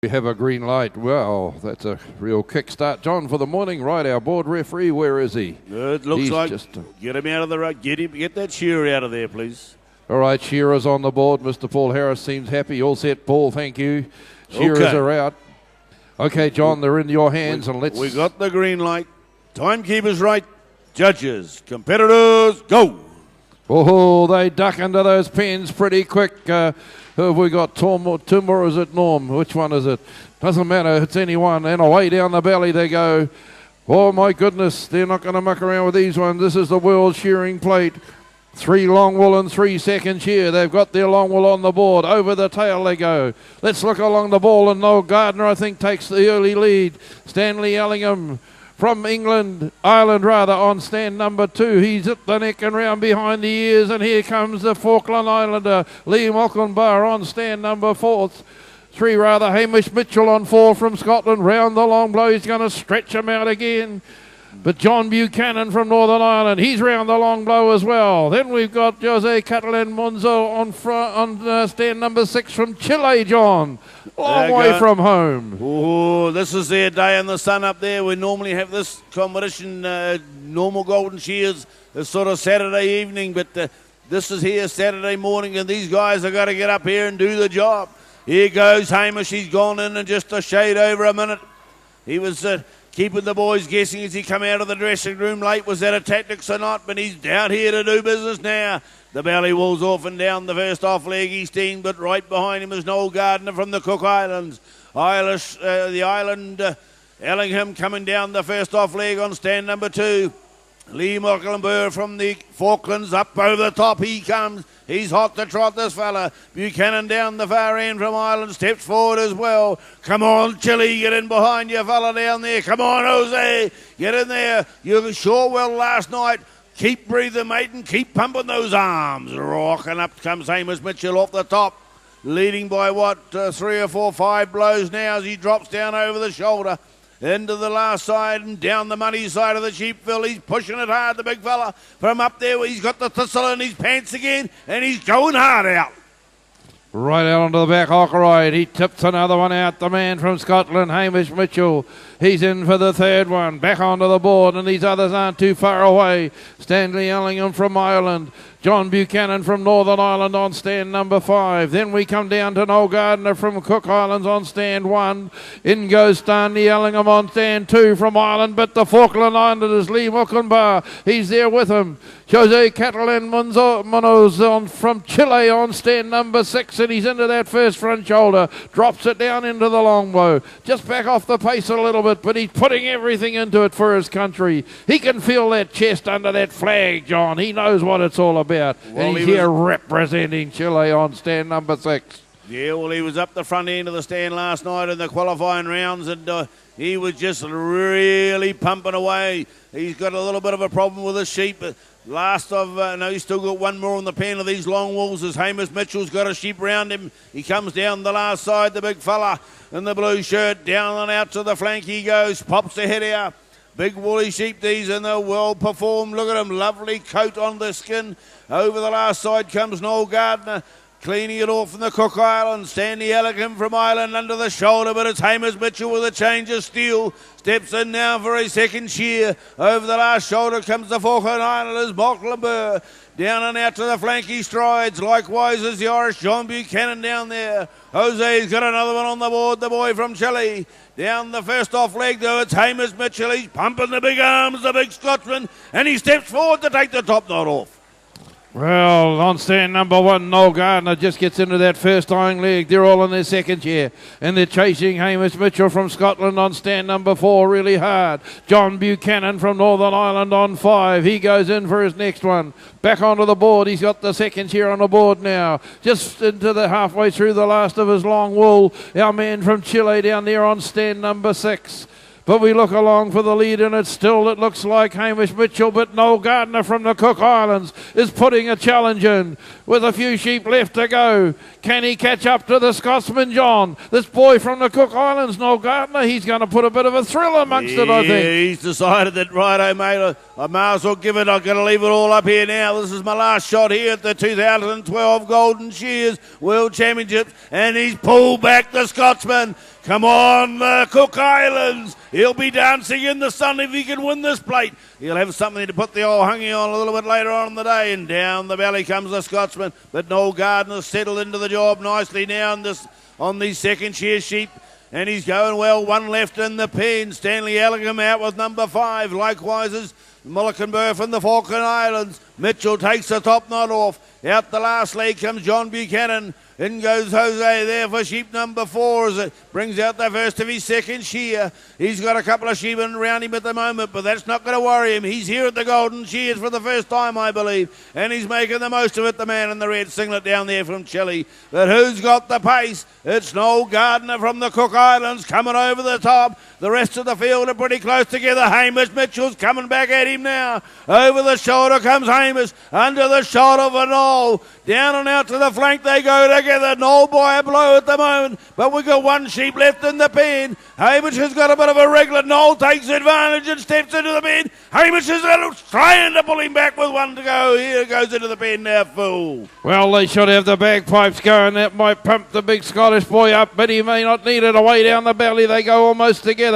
We have a green light. Well, that's a real kickstart, John, for the morning. Right, our board referee, where is he? It looks like get him out of the road. Get that shearer out of there, please. All right, Shearer's on the board. Mr. Paul Harris seems happy. All set, Paul, thank you. Shearers are out. Okay, John, they're in your hands, and let's... We got the green light. Timekeeper's right. Judges, competitors, go! Oh, they duck under those pens pretty quick. Who have we got? Tom or is it Norm? Which one is it? Doesn't matter. It's anyone. And away down the belly they go. Oh, my goodness. They're not going to muck around with these ones. This is the World Shearing Plate. 3 long wool and 3 second shear. They've got their long wool on the board. Over the tail they go. Let's look along the ball, and Noel Gardner, I think, takes the early lead. Stanley Ellingham from Ireland, on stand number 2. He's at the neck and round behind the ears, and here comes the Falkland Islander, Liam Ockenbar, on stand number 4. 3 Hamish Mitchell on 4 from Scotland. Round the long blow, he's going to stretch him out again. But John Buchanan from Northern Ireland, he's round the long blow as well. Then we've got Jose Catalan Monzo on stand number 6 from Chile, John. Long way from home. Oh, this is their day in the sun up there. We normally have this competition, normal Golden Shears, this sort of Saturday evening, but this is here Saturday morning, and these guys have got to get up here and do the job. Here goes Hamish. He's gone in just a shade over a minute. He was... keeping the boys guessing as he come out of the dressing room late. Was that a tactics or not? But he's down here to do business now. The belly walls off and down the first off leg. He's seen, but right behind him is Noel Gardner from the Cook Islands. Ellingham coming down the first off leg on stand number 2. Lee Mecklenburg from the Falklands up over the top. He comes. He's hot to trot, this fella. Buchanan down the far end from Ireland steps forward as well. Come on, Chile, get in behind you, fella down there. Come on, Jose, get in there. You sure well last night. Keep breathing, mate, and keep pumping those arms. Rocking up comes Hamish Mitchell off the top. Leading by, 3 or 4, 5 blows now as he drops down over the shoulder. Into the last side and down the muddy side of the Sheepville. He's pushing it hard, the big fella. From up there, he's got the thistle in his pants again, and he's going hard out. Right out onto the back Hockeride. He tips another one out. The man from Scotland, Hamish Mitchell. He's in for the 3rd one. Back onto the board, and these others aren't too far away. Stanley Ellingham from Ireland. John Buchanan from Northern Ireland on stand number 5. Then we come down to Noel Gardner from Cook Islands on stand 1. In goes Stanley Ellingham on stand 2 from Ireland, but the Falkland Islanders, Lee Muckenbar, he's there with him. Jose Catalan Monos from Chile on stand number 6, and he's into that first front shoulder. Drops it down into the long bow. Just back off the pace a little bit, but he's putting everything into it for his country. He can feel that chest under that flag, John. He knows what it's all about. And he's here representing Chile on stand number 6. Yeah, well, he was up the front end of the stand last night in the qualifying rounds, and he was just really pumping away. He's got a little bit of a problem with his sheep. He's still got one more on the pen of these long wools as Hamish Mitchell's got a sheep round him. He comes down the last side, the big fella in the blue shirt, down and out to the flank he goes, pops the head out. Big woolly sheep these, and they're well performed. Look at him, lovely coat on the skin. Over the last side comes Noel Gardner, cleaning it off from the Cook Islands. Stanley Ellingham from Ireland under the shoulder, but it's Hamish Mitchell with a change of steel. Steps in now for a second shear. Over the last shoulder comes the Falkland Islanders, Mecklenburg. Down and out to the flank he strides. Likewise as the Irish John Buchanan down there. Jose's got another one on the board, the boy from Chile. Down the first off leg though, it's Hamish Mitchell. He's pumping the big arms, the big Scotsman, and he steps forward to take the top knot off. Well, on stand number 1, Noel Gardner just gets into that first tying leg. They're all in their second year, and they're chasing Hamish Mitchell from Scotland on stand number 4 really hard. John Buchanan from Northern Ireland on 5. He goes in for his next one. Back onto the board. He's got the second year on the board now. Just into the halfway through the last of his long wool. Our man from Chile down there on stand number 6. But we look along for the lead, and it looks like Hamish Mitchell, but Noel Gardner from the Cook Islands is putting a challenge in with a few sheep left to go. Can he catch up to the Scotsman, John? This boy from the Cook Islands, Noel Gardner, he's going to put a bit of a thrill amongst it, I think. He's decided that, righto, mate, I may as well give it. I'm going to leave it all up here now. This is my last shot here at the 2012 Golden Shears World Championships, and he's pulled back the Scotsman. Come on, the Cook Islands. He'll be dancing in the sun if he can win this plate. He'll have something to put the old hungy on a little bit later on in the day. And down the valley comes the Scotsman. But Noel Gardner's settled into the job nicely now on the second shear sheep. And he's going well. One left in the pen. Stanley Allingham out with number 5. Likewise is Mullikenburg from the Falkland Islands. Mitchell takes the top knot off. Out the last leg comes John Buchanan. In goes Jose there for sheep number 4 as it brings out the first of his second shear. He's got a couple of sheep around him at the moment, but that's not going to worry him. He's here at the Golden Shears for the first time, I believe, and he's making the most of it, the man in the red singlet down there from Chile. But who's got the pace? It's Noel Gardner from the Cook Islands coming over the top. The rest of the field are pretty close together. Hamish Mitchell's coming back at him now. Over the shoulder comes Hamish. Under the shoulder for Noel. Down and out to the flank they go together. Noel by a blow at the moment. But we've got one sheep left in the pen. Hamish has got a bit of a regular. Noel takes advantage and steps into the pen. Hamish is trying to pull him back with one to go. Here goes into the pen now, full. Well, they should have the bagpipes going. That might pump the big Scottish boy up, but he may not need it. Away down the belly they go almost together.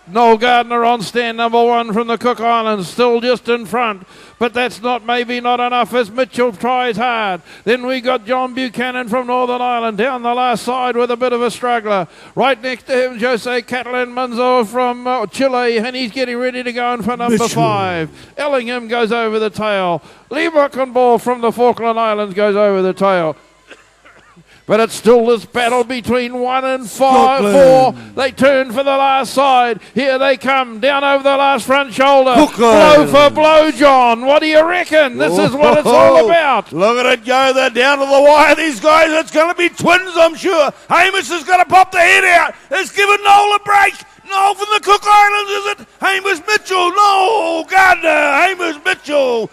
Noel Gardner on stand number 1 from the Cook Islands, still just in front. But that's maybe not enough as Mitchell tries hard. Then we got John Buchanan from Northern Ireland down the last side with a bit of a struggler. Right next to him, Jose Catalan Manzo from Chile, and he's getting ready to go in for number 5. Ellingham goes over the tail. Lee Buckenball from the Falkland Islands goes over the tail. But it's still this battle between 1 and 4. They turn for the last side. Here they come, down over the last front shoulder. Blow for blow, John. What do you reckon? This is what it's all about. Look at it go. They're down to the wire, these guys. It's going to be twins, I'm sure. Hamish has got to pop the head out. It's given Noel a break. Noel from the Cook Islands, is it? Hamish Mitchell. No, Gardner. Hamish Mitchell.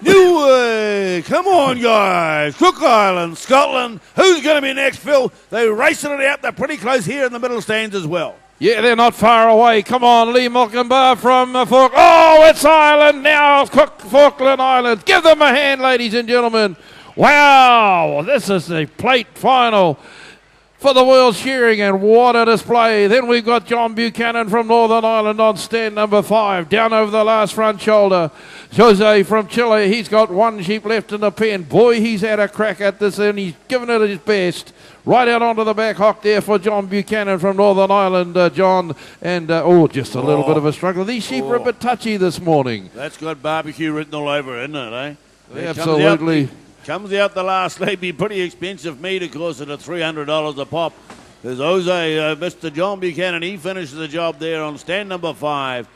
New way. Come on, guys. Cook Islands, Scotland. Who's going to be next, Phil? They're racing it out. They're pretty close here in the middle stands as well. Yeah, they're not far away. Come on, Lee Mulkenbar from Falkland. Oh, it's Ireland now. Falkland Islands. Give them a hand, ladies and gentlemen. Wow, this is the plate final for the World Shearing, and what a display. Then we've got John Buchanan from Northern Ireland on stand number 5, down over the last front shoulder. Jose from Chile, he's got one sheep left in the pen. Boy, he's had a crack at this, and he's given it his best. Right out onto the back hock there for John Buchanan from Northern Ireland, John. And, just a little bit of a struggle. These sheep are a bit touchy this morning. That's got barbecue written all over it, isn't it, eh? Absolutely. Comes out the last leg, be pretty expensive meat, of course, at $300 a pop. There's Jose, Mr. John Buchanan. He finishes the job there on stand number 5.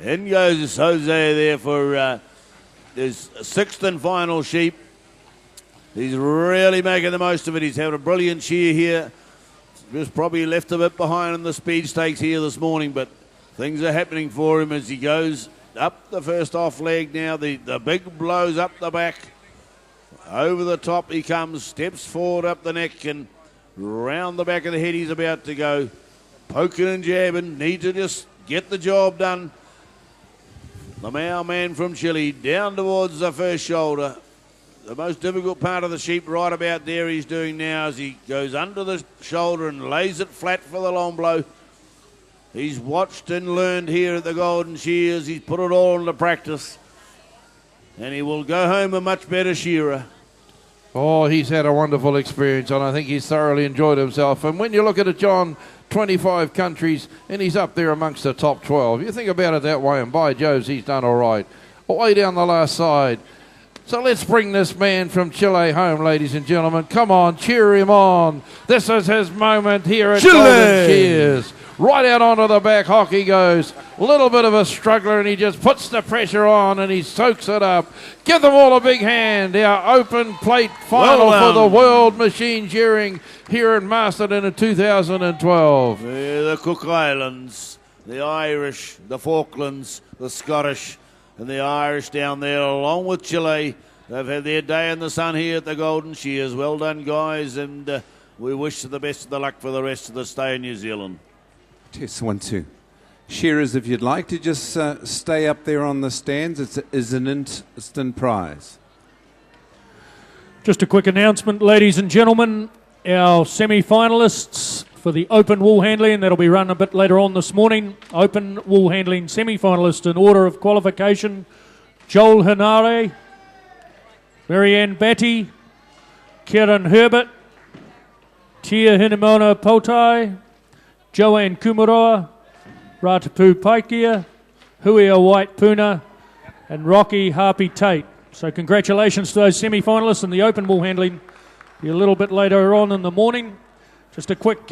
In goes Jose there for his 6th and final sheep. He's really making the most of it. He's had a brilliant shear here. Just probably left a bit behind in the speed stakes here this morning, but things are happening for him as he goes up the first off leg now. The big blows up the back. Over the top he comes, steps forward up the neck and round the back of the head he's about to go. Poking and jabbing, need to just get the job done. The Mao man from Chile down towards the first shoulder. The most difficult part of the sheep right about there he's doing now as he goes under the shoulder and lays it flat for the long blow. He's watched and learned here at the Golden Shears. He's put it all into practice. And he will go home a much better shearer. Oh, he's had a wonderful experience, and I think he's thoroughly enjoyed himself. And when you look at it, John, 25 countries, and he's up there amongst the top 12. You think about it that way, and by Jove's, he's done all right. Away down the last side. So let's bring this man from Chile home, ladies and gentlemen. Come on, cheer him on. This is his moment here at Golden Shears. Right out onto the back hock he goes. A little bit of a struggler, and he just puts the pressure on and he soaks it up. Give them all a big hand. Our open plate final for the World Machine Shearing here in Masterton in 2012. The Cook Islands, the Irish, the Falklands, the Scottish, and the Irish down there along with Chile. They've had their day in the sun here at the Golden Shears. Well done, guys, and we wish the best of the luck for the rest of the stay in New Zealand. Test 1, 2. Shearers, if you'd like to just stay up there on the stands, it is an instant prize. Just a quick announcement, ladies and gentlemen. Our semi-finalists for the Open Woolhandling. That'll be run a bit later on this morning. Open Woolhandling semi-finalist in order of qualification: Joel Hinare, Marianne Batty, Kieran Herbert, Tia Hinamona Potai, Joanne Kumaroa, Ratapu Paikia, Huia White Puna, and Rocky Harpy Tate. So congratulations to those semi-finalists in the Open Woolhandling. Be a little bit later on in the morning. Just a quick